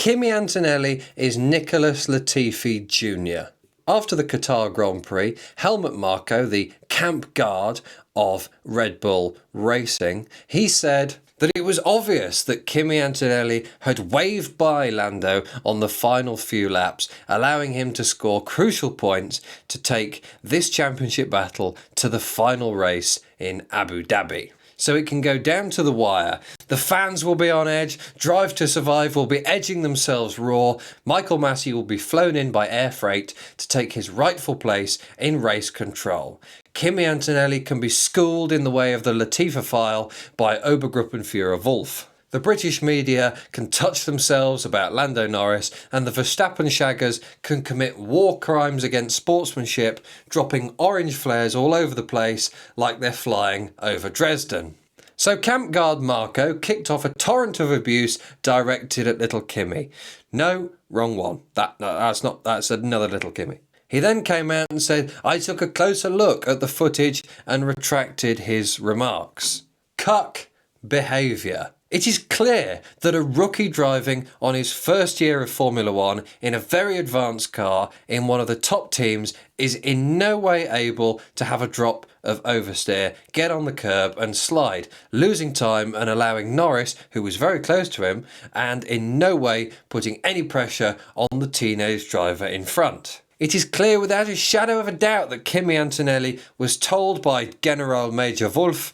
Kimi Antonelli is Nicholas Latifi Jr. After the Qatar Grand Prix, Helmut Marko, the camp guard of Red Bull Racing, he said that it was obvious that Kimi Antonelli had waved by Lando on the final few laps, allowing him to score crucial points to take this championship battle to the final race in Abu Dhabi. So it can go down to the wire. The fans will be on edge. Drive to Survive will be edging themselves raw. Michael Massey will be flown in by air freight to take his rightful place in race control. Kimi Antonelli can be schooled in the way of the LATIFI file by Obergruppenführer Wolf. The British media can touch themselves about Lando Norris, and the Verstappen shaggers can commit war crimes against sportsmanship, dropping orange flares all over the place like they're flying over Dresden. So camp guard Marko kicked off a torrent of abuse directed at little Kimi. No, wrong one. That's another little Kimi. He then came out and said, "I took a closer look at the footage and retracted his remarks." Cuck behaviour. It is clear that a rookie driving on his first year of Formula One in a very advanced car in one of the top teams is in no way able to have a drop of oversteer, get on the curb and slide, losing time and allowing Norris, who was very close to him, and in no way putting any pressure on the teenage driver in front. It is clear without a shadow of a doubt that Kimi Antonelli was told by General Major Wolf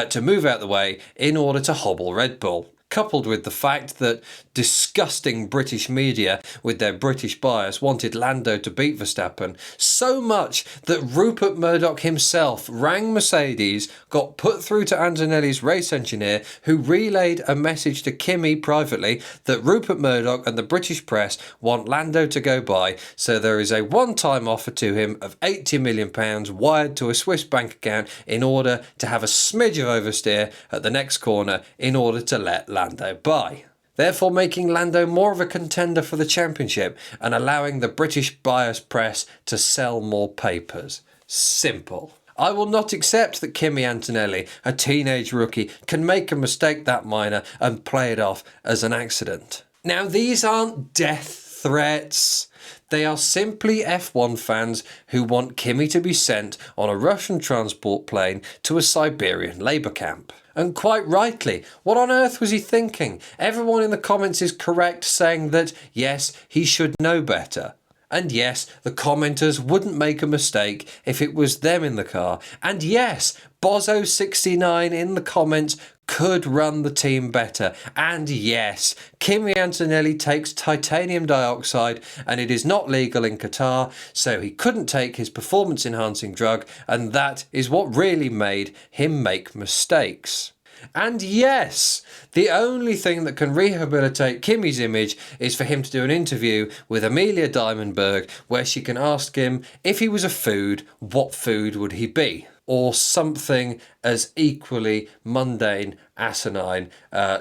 to move out the way in order to hobble Red Bull. Coupled with the fact that disgusting British media with their British bias wanted Lando to beat Verstappen so much that Rupert Murdoch himself rang Mercedes, got put through to Antonelli's race engineer, who relayed a message to Kimi privately that Rupert Murdoch and the British press want Lando to go by, so there is a one-time offer to him of £80 million wired to a Swiss bank account in order to have a smidge of oversteer at the next corner in order to let Lando by, therefore making Lando more of a contender for the championship and allowing the British bias press to sell more papers. Simple. I will not accept that Kimi Antonelli, a teenage rookie, can make a mistake that minor and play it off as an accident. Now, these aren't death threats. They are simply F1 fans who want Kimi to be sent on a Russian transport plane to a Siberian labour camp. And quite rightly, what on earth was he thinking? Everyone in the comments is correct saying that, yes, he should know better. And yes, the commenters wouldn't make a mistake if it was them in the car. And yes, Bozo69 in the comments could run the team better. And yes, Kimi Antonelli takes titanium dioxide and it is not legal in Qatar, so he couldn't take his performance-enhancing drug, and that is what really made him make mistakes. And yes, the only thing that can rehabilitate Kimi's image is for him to do an interview with Amelia Diamondberg where she can ask him if he was a food, what food would he be? Or something as equally mundane, asinine,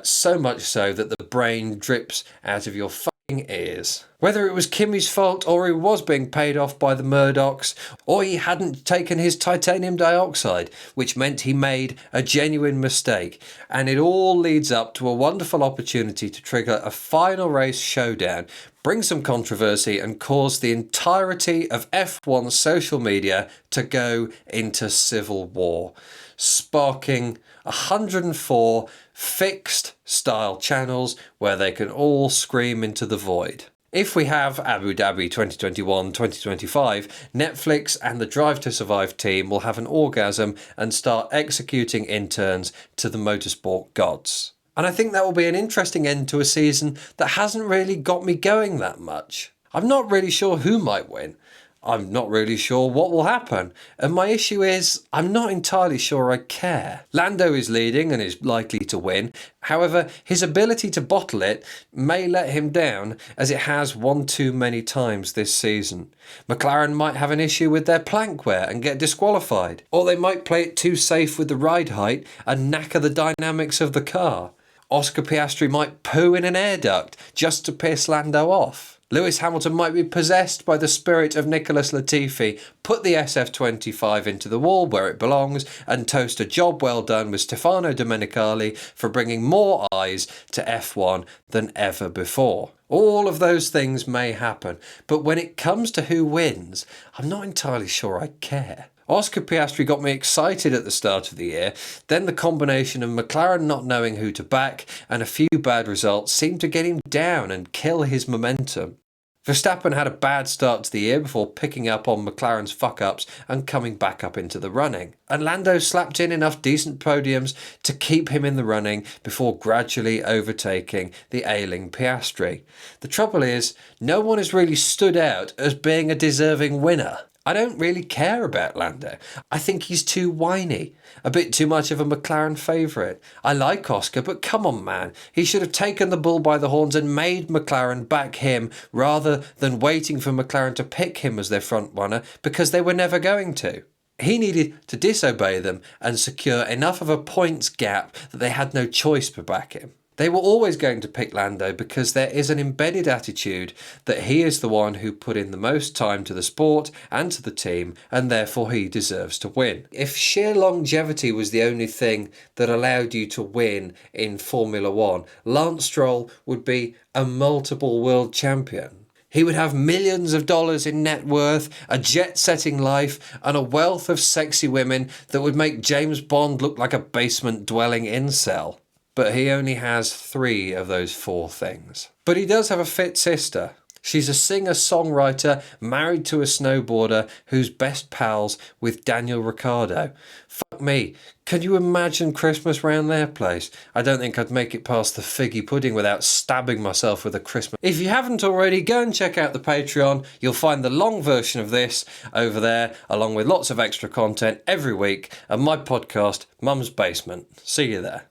so much so that the brain drips out of your fucking ears. Whether it was Kimi's fault or he was being paid off by the Murdochs, or he hadn't taken his titanium dioxide, which meant he made a genuine mistake, and it all leads up to a wonderful opportunity to trigger a final race showdown, bring some controversy and cause the entirety of F1 social media to go into civil war, sparking 104 fixed style channels where they can all scream into the void. If we have Abu Dhabi 2021-2025, Netflix and the Drive to Survive team will have an orgasm and start executing interns to the motorsport gods. And I think that will be an interesting end to a season that hasn't really got me going that much. I'm not really sure who might win. I'm not really sure what will happen. And my issue is, I'm not entirely sure I care. Lando is leading and is likely to win. However, his ability to bottle it may let him down, as it has one too many times this season. McLaren might have an issue with their plank wear and get disqualified. Or they might play it too safe with the ride height and knacker the dynamics of the car. Oscar Piastri might poo in an air duct just to piss Lando off. Lewis Hamilton might be possessed by the spirit of Nicholas Latifi, put the SF25 into the wall where it belongs, and toast a job well done with Stefano Domenicali for bringing more eyes to F1 than ever before. All of those things may happen, but when it comes to who wins, I'm not entirely sure I care. Oscar Piastri got me excited at the start of the year, then the combination of McLaren not knowing who to back and a few bad results seemed to get him down and kill his momentum. Verstappen had a bad start to the year before picking up on McLaren's fuck-ups and coming back up into the running. And Lando slapped in enough decent podiums to keep him in the running before gradually overtaking the ailing Piastri. The trouble is, no one has really stood out as being a deserving winner. I don't really care about Lando. I think he's too whiny. A bit too much of a McLaren favourite. I like Oscar, but come on, man. He should have taken the bull by the horns and made McLaren back him rather than waiting for McLaren to pick him as their front runner because they were never going to. He needed to disobey them and secure enough of a points gap that they had no choice but back him. They were always going to pick Lando because there is an embedded attitude that he is the one who put in the most time to the sport and to the team, and therefore he deserves to win. If sheer longevity was the only thing that allowed you to win in Formula One, Lance Stroll would be a multiple world champion. He would have millions of dollars in net worth, a jet-setting life, and a wealth of sexy women that would make James Bond look like a basement-dwelling incel. But he only has 3 of those 4 things. But he does have a fit sister. She's a singer-songwriter married to a snowboarder who's best pals with Daniel Ricciardo. Fuck me. Can you imagine Christmas round their place? I don't think I'd make it past the figgy pudding without stabbing myself with a Christmas. If you haven't already, go and check out the Patreon. You'll find the long version of this over there, along with lots of extra content every week, and my podcast, Mum's Basement. See you there.